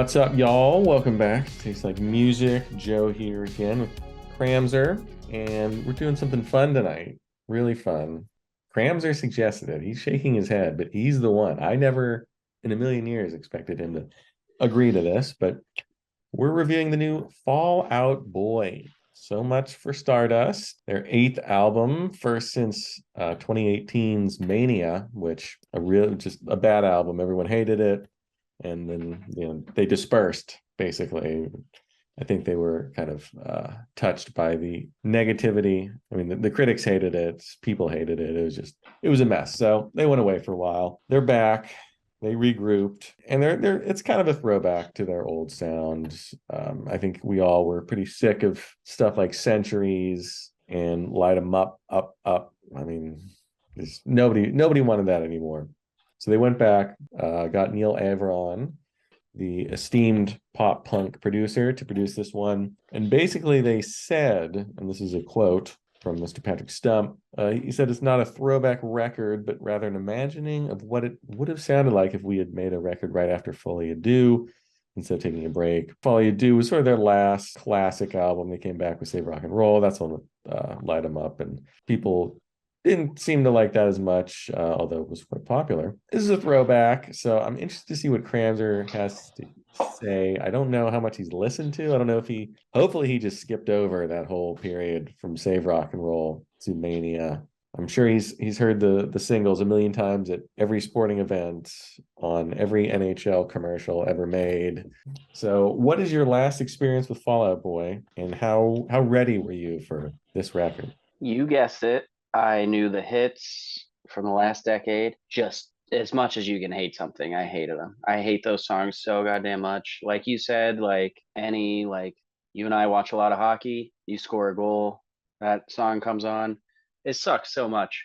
What's up, y'all? Welcome back. Tastes Like Music. Joe here again with Cramser, and we're doing something fun tonight. Really fun. Cramser suggested it. He's shaking his head, but he's the one. I never in a million years expected him to agree to this, but we're reviewing the new Fall Out Boy. So much for Stardust, their eighth album, first since 2018's Mania, which just a bad album. Everyone hated it, and then they dispersed basically. I think they were kind of touched by the negativity. I mean, the critics hated it, people hated it. It was a mess. So they went away for a while. They're back. They regrouped, and they're it's kind of a throwback to their old sound. I think we all were pretty sick of stuff like Centuries and Light 'Em Up, Up, Up. I mean, nobody wanted that anymore. So they went back, got Neil Avron, the esteemed pop punk producer, to produce this one. And basically they said, and this is a quote from Mr. Patrick Stump, he said it's not a throwback record, but rather an imagining of what it would have sounded like if we had made a record right after Folie à Deux instead of taking a break. Folie à Deux was sort of their last classic album. They came back with Save Rock and Roll. That's one with Light 'Em Up, and people didn't seem to like that as much, although it was quite popular. This is a throwback, so I'm interested to see what Cramser has to say. I don't know how much he's listened to. I don't know if hopefully he just skipped over that whole period from Save Rock and Roll to Mania. I'm sure he's heard the singles a million times at every sporting event, on every NHL commercial ever made. So what is your last experience with Fall Out Boy, and how ready were you for this record? You guessed it. I knew the hits from the last decade just as much as you can hate something. I hated them. I hate those songs so goddamn much. Like you said, like you and I watch a lot of hockey. You score a goal, that song comes on. It sucks so much.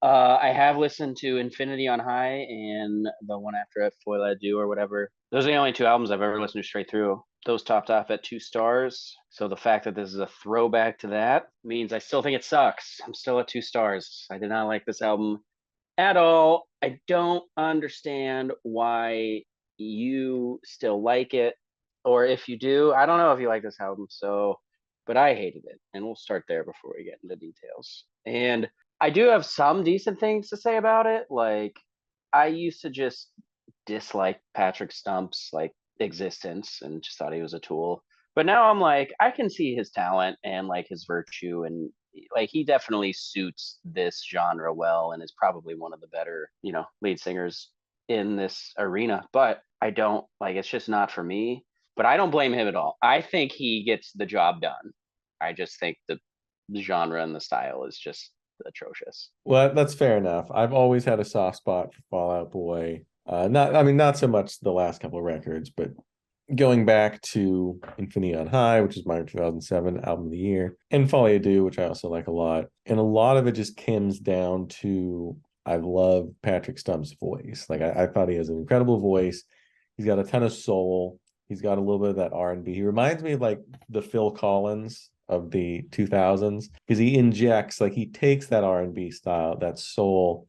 I have listened to Infinity on High and the one after it, Foil I Do or whatever. Those are the only two albums I've ever listened to straight through. Those topped off at 2 stars. So the fact that this is a throwback to that means I still think it sucks. I'm still at 2 stars. I did not like this album at all. I don't understand why you still like it. Or if you do, I don't know if you like this album. But I hated it. And we'll start there before we get into details. And I do have some decent things to say about it. Like, I used to just dislike Patrick Stump's existence and just thought he was a tool. But now I'm like, I can see his talent and like his virtue, and like he definitely suits this genre well and is probably one of the better, lead singers in this arena. But I don't like, it's just not for me. But I don't blame him at all. I think he gets the job done. I just think the genre and the style is just atrocious. Well, that's fair enough. I've always had a soft spot for Fall Out Boy. Not so much the last couple of records, but going back to Infinity on High, which is my 2007 album of the year, and Folie à Deux, which I also like a lot. And a lot of it just comes down to I love Patrick Stump's voice. Like I thought he has an incredible voice. He's got a ton of soul. He's got a little bit of that R&B. He reminds me of like the Phil Collins of the 2000s, because he injects, like he takes that R&B style, that soul.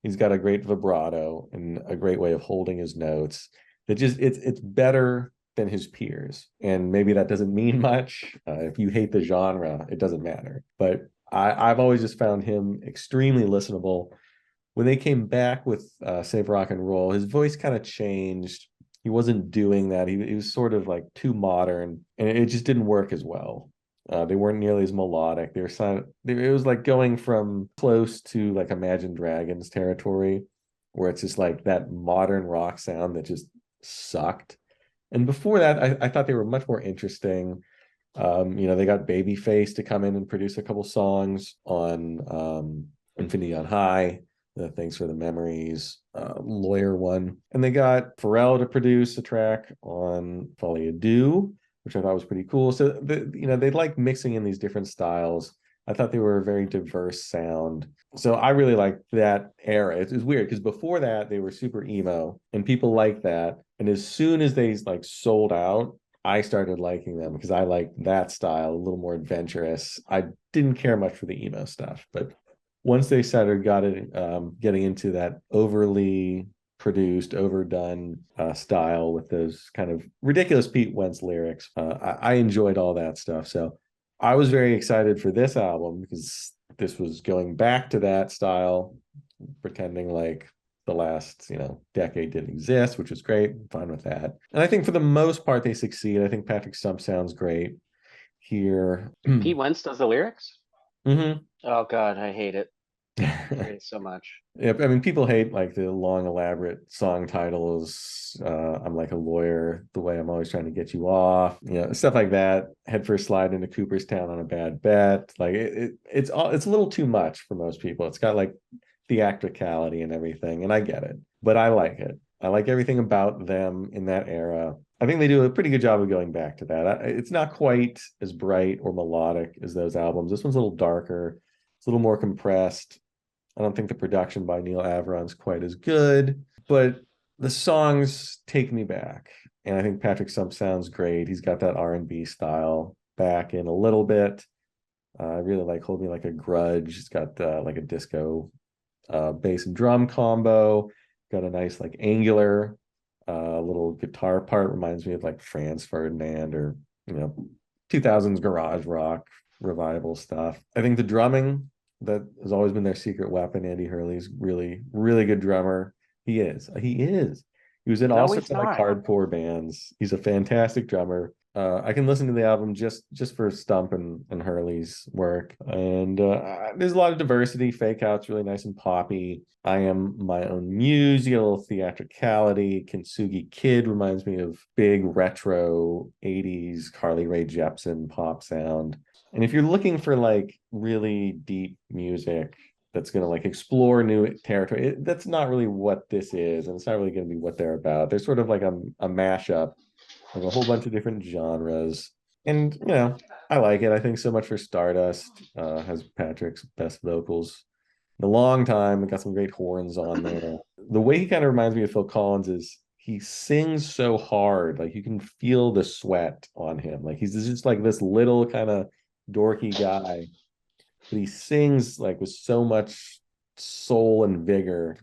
He's got a great vibrato and a great way of holding his notes. It's better than his peers, and maybe that doesn't mean much. If you hate the genre, it doesn't matter. But I've always just found him extremely listenable. When they came back with Save Rock and Roll, his voice kind of changed. He wasn't doing that. He was sort of like too modern, and it just didn't work as well. They weren't nearly as melodic. It was like going from close to like Imagine Dragons territory, where it's just like that modern rock sound that just sucked. And before that, I thought they were much more interesting. They got Babyface to come in and produce a couple songs on Infinity on High, the Thanks for the Memories, Lawyer one. And they got Pharrell to produce a track on Folie à Deux, which I thought was pretty cool. So they like mixing in these different styles. I thought they were a very diverse sound. So I really liked that era. It's weird because before that they were super emo and people liked that. And as soon as they like sold out, I started liking them because I like that style, a little more adventurous. I didn't care much for the emo stuff, but once they started getting into that overly produced, overdone style with those kind of ridiculous Pete Wentz lyrics. I enjoyed all that stuff. So I was very excited for this album because this was going back to that style, pretending like the last decade didn't exist, which is great. I'm fine with that. And I think for the most part they succeed. I think Patrick Stump sounds great here. Pete Wentz does the lyrics. Hmm. Oh God, I hate it. I hate it so much. Yep. I mean, people hate like the long, elaborate song titles. I'm like a lawyer, the way I'm always trying to get you off, stuff like that. Head first slide into Cooperstown on a bad bet. Like it's a little too much for most people. It's got like theatricality and everything, and I get it, but I like it. I like everything about them in that era. I think they do a pretty good job of going back to that. It's not quite as bright or melodic as those albums. This one's a little darker. It's a little more compressed. I don't think the production by Neil Averon's quite as good, but the songs take me back. And I think Patrick Stump sounds great. He's got that R&B style back in a little bit. I really like Hold Me Like a Grudge. It's got like a disco bass and drum combo. Got a nice like angular little guitar part. Reminds me of like Franz Ferdinand or 2000s garage rock revival stuff. I think the drumming that has always been their secret weapon. Andy Hurley's really, really good drummer. He is. He is. He was in all No, sorts he's of like not. hardcore bands. He's a fantastic drummer. I can listen to the album just for Stump and Hurley's work. And there's a lot of diversity. Fake Out's really nice and poppy. I Am My Own Muse, you get a little theatricality. Kintsugi Kid reminds me of big retro 80s Carly Rae Jepsen pop sound. And if you're looking for like really deep music that's going to like explore new territory, that's not really what this is. And it's not really going to be what they're about. They're sort of like a mashup of a whole bunch of different genres. And, I like it. I think So Much for Stardust has Patrick's best vocals in a long time. It got some great horns on there. The way he kind of reminds me of Phil Collins is he sings so hard. Like you can feel the sweat on him. Like he's just like this little kind of dorky guy, but he sings like with so much soul and vigor.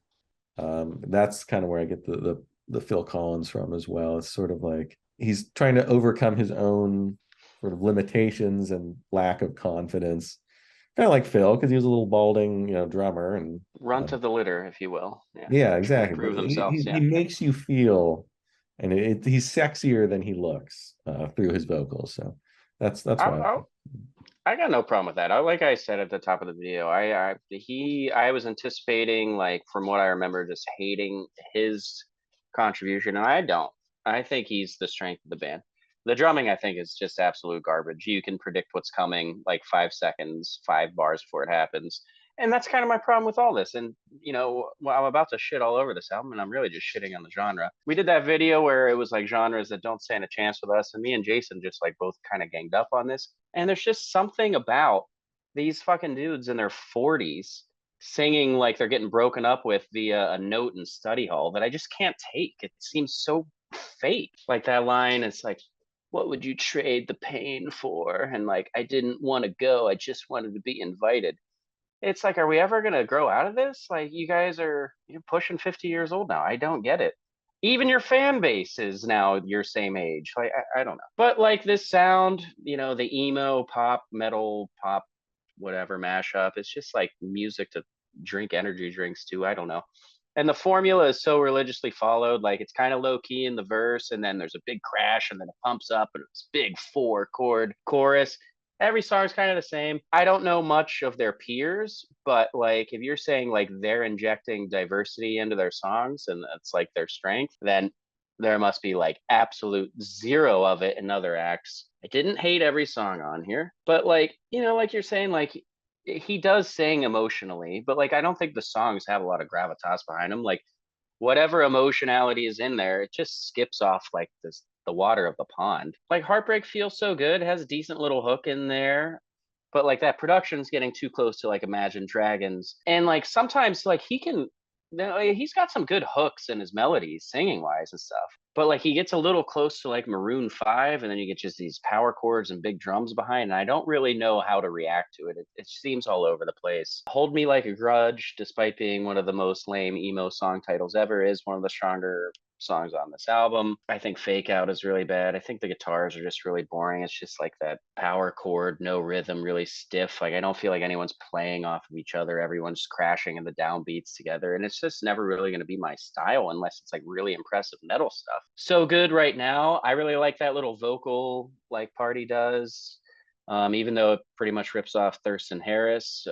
That's kind of where I get the Phil Collins from as well. It's sort of like he's trying to overcome his own sort of limitations and lack of confidence. Kind of like Phil, because he was a little balding, drummer, and Runt of the litter, if you will. Yeah. yeah, Trying to exactly. But prove themselves. he Yeah. makes you feel, and he's sexier than he looks through his vocals. So that's I, why. I, I got no problem with that. Like I said at the top of the video, I was anticipating, like, from what I remember, just hating his contribution, and I don't. I think he's the strength of the band. The drumming, I think, is just absolute garbage. You can predict what's coming like 5 seconds, 5 bars before it happens. And that's kind of my problem with all this. And, well, I'm about to shit all over this album, and I'm really just shitting on the genre. We did that video where it was like genres that don't stand a chance with us, and me and Jason just like both kind of ganged up on this. And there's just something about these fucking dudes in their 40s singing like they're getting broken up with via a note in study hall that I just can't take. It seems so fake. Like that line, it's like, what would you trade the pain for? And like, I didn't want to go. I just wanted to be invited. It's like, are we ever gonna grow out of this? Like, you guys you're pushing 50 years old now. I don't get it. Even your fan base is now your same age. Like, I don't know. But like this sound, the emo pop, metal pop, whatever mashup, it's just like music to drink energy drinks to. I don't know. And the formula is so religiously followed. Like it's kind of low key in the verse, and then there's a big crash, and then it pumps up, and it's big 4 chord chorus. Every song is kind of the same. I don't know much of their peers, but like if you're saying like they're injecting diversity into their songs and that's like their strength, then there must be like absolute zero of it in other acts. I didn't hate every song on here, but like, like you're saying, like he does sing emotionally, but like I don't think the songs have a lot of gravitas behind them. Like whatever emotionality is in there, it just skips off like the water of the pond. Like Heartbreak feels so good, has a decent little hook in there, but like that production's getting too close to like Imagine Dragons. And like sometimes like he's got some good hooks in his melodies, singing wise and stuff. but like he gets a little close to like Maroon 5, and then you get just these power chords and big drums behind, and I don't really know how to react to it. It seems all over the place. Hold Me Like a Grudge, despite being one of the most lame emo song titles ever, is one of the stronger songs on this album. I think Fake Out is really bad. I think the guitars are just really boring. It's just like that power chord, no rhythm, really stiff. Like I don't feel like anyone's playing off of each other. Everyone's crashing in the downbeats together. And it's just never really going to be my style unless it's like really impressive metal stuff. So Good right now. I really like that little vocal like Party does. Even though it pretty much rips off Thurston Harris.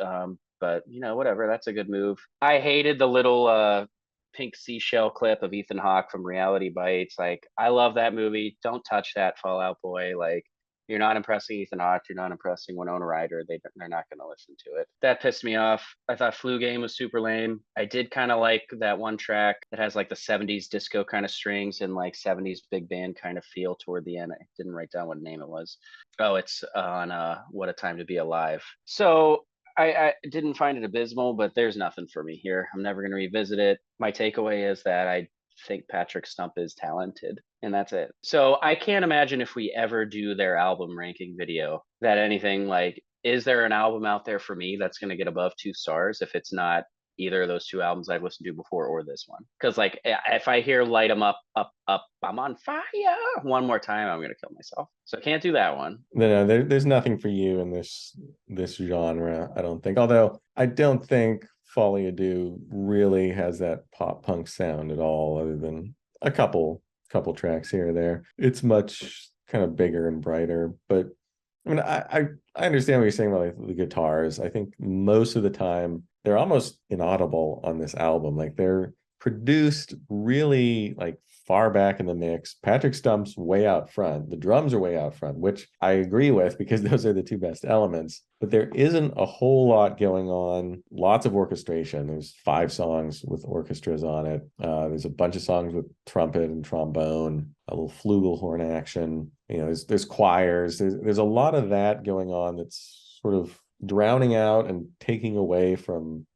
But you know, whatever, that's a good move. I hated the little pink seashell clip of Ethan Hawke from Reality Bites. Like, I love that movie. Don't touch that, Fall Out Boy. Like, you're not impressing Ethan Hawke. You're not impressing Winona Ryder. They're not going to listen to it. That pissed me off. I thought Flu Game was super lame. I did kind of like that one track that has like the 70s disco kind of strings and like 70s big band kind of feel toward the end. I didn't write down what name it was. Oh, it's on What a Time to Be Alive. So I didn't find it abysmal, but there's nothing for me here. I'm never going to revisit it. My takeaway is that I think Patrick Stump is talented, and that's it. So I can't imagine if we ever do their album ranking video that anything like, is there an album out there for me that's going to get above 2 stars if it's not either of those 2 albums I've listened to before or this one? Because like if I hear Light 'Em Up, Up, Up, I'm on fire one more time, I'm going to kill myself. So I can't do that one. No, there's nothing for you in this genre, I don't think. Although I don't think Folie à Deux really has that pop punk sound at all, other than a couple tracks here or there. It's much kind of bigger and brighter. But I mean, I understand what you're saying about like the guitars. I think most of the time they're almost inaudible on this album. Like they're produced really like far back in the mix. Patrick Stump's way out front. The drums are way out front, which I agree with because those are the two best elements. But there isn't a whole lot going on. Lots of orchestration. There's 5 songs with orchestras on it. There's a bunch of songs with trumpet and trombone, a little flugelhorn action. You know, there's choirs. There's a lot of that going on that's sort of drowning out and taking away from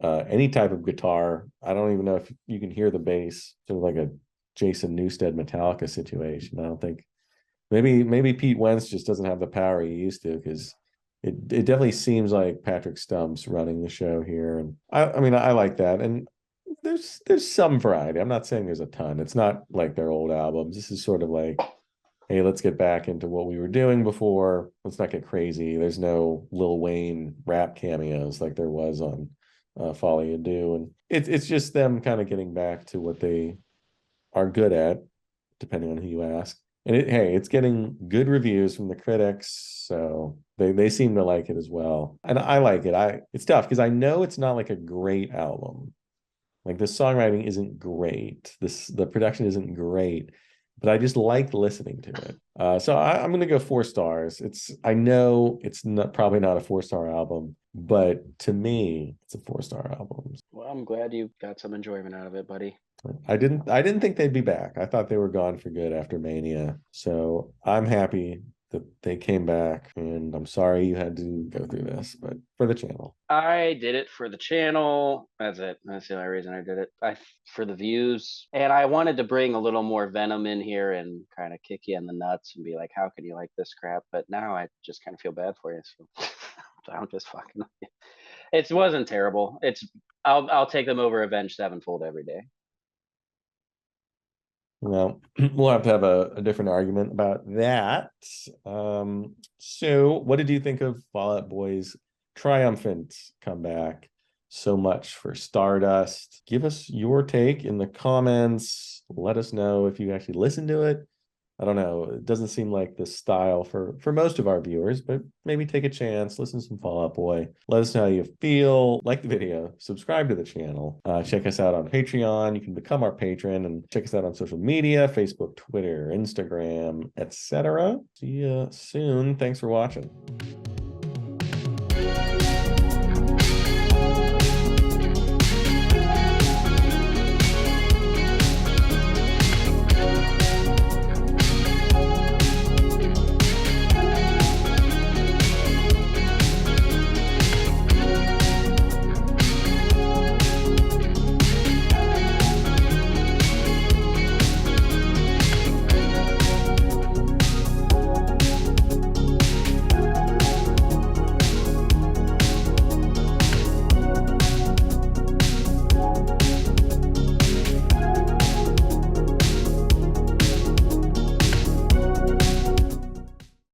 any type of guitar. I don't even know if you can hear the bass, sort of like a Jason Newsted Metallica situation. I don't think, maybe Pete Wentz just doesn't have the power he used to, because it definitely seems like Patrick Stump's running the show here. And I mean, I like that. And there's some variety. I'm not saying there's a ton. It's not like their old albums. This is sort of like, hey, let's get back into what we were doing before. Let's not get crazy. There's no Lil Wayne rap cameos like there was on Folie à Deux. And it's just them kind of getting back to what they are good at, depending on who you ask. And it's getting good reviews from the critics, so they seem to like it as well. And I like it. It's tough because I know it's not like a great album. Like the songwriting isn't great. The production isn't great, but I just like listening to it. So I'm going to go 4 stars. I know it's probably not a 4-star album, but to me, it's a 4-star album. Well, I'm glad you got some enjoyment out of it, buddy. I didn't think they'd be back. I thought they were gone for good after Mania. So I'm happy that they came back, and I'm sorry you had to go through this, but for the channel. I did it for the channel. That's it. That's the only reason I did it. For the views. And I wanted to bring a little more venom in here and kind of kick you in the nuts and be like, how can you like this crap? But now I just kind of feel bad for you. So I'm just fucking. It wasn't terrible. I'll take them over Avenged Sevenfold every day. Well, we'll have to have a different argument about that. So what did you think of Fall Out Boy's triumphant comeback? So much for Stardust. Give us your take in the comments. Let us know if you actually listened to it. I don't know. It doesn't seem like the style for most of our viewers, but maybe take a chance, listen to some Fall Out Boy. Let us know how you feel. Like the video, subscribe to the channel. Check us out on Patreon. You can become our patron, and check us out on social media, Facebook, Twitter, Instagram, etc. See you soon. Thanks for watching.